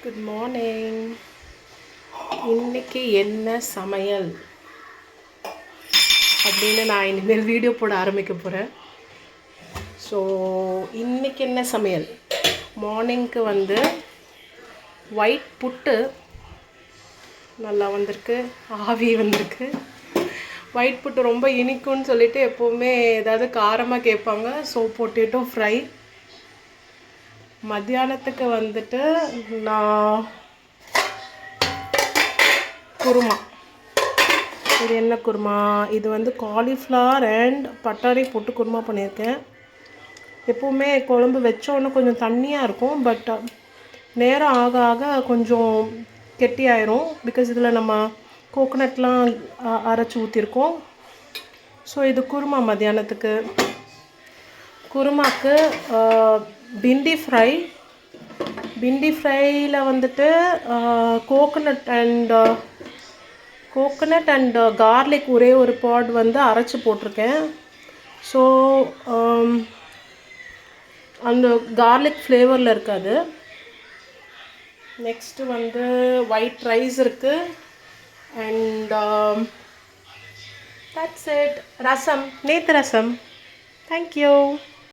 Good morning. இன்னைக்கு என்ன சமையல் அப்படின்னு நான் இனிமேல் வீடியோ போட ஆரம்பிக்க போகிறேன். ஸோ இன்றைக்கி என்ன சமையல்? மார்னிங்க்கு ஒயிட் புட்டு நல்லா வந்திருக்கு, ஆவி வந்திருக்கு. ஒயிட் புட்டு ரொம்ப இனிக்கும்னு சொல்லிட்டு எப்போவுமே ஏதாவது காரமாக கேட்பாங்க. So potato fry. மத்தியானத்துக்கு நான் குருமா. இது என்ன குருமா? இது காலிஃப்ளவர் அண்ட் பட்டாணி போட்டு குருமா பண்ணியிருக்கேன். எப்போவுமே குழம்பு வச்சோன்னு கொஞ்சம் தண்ணியாக இருக்கும், பட் நேரம் ஆக ஆக கொஞ்சம் கெட்டியாயிரும். பிகாஸ் இதில் நம்ம கோகோனட்லாம் அரைச்சி ஊற்றிருக்கோம். ஸோ இது குருமா மத்தியானத்துக்கு. குருமாக்கு பிண்டி ஃப்ரை. பிண்டி ஃப்ரையில் கோகோனட் அண்ட் கார்லிக் ஒரே ஒரு பாட் அரைச்சி போட்டிருக்கேன். ஸோ அந்த கார்லிக் ஃப்ளேவரில் இருக்காது. நெக்ஸ்ட்டு ஒயிட் ரைஸ் இருக்குது அண்ட் தட்ஸ் இட். ரசம், நேற்று ரசம். தேங்க்யூ.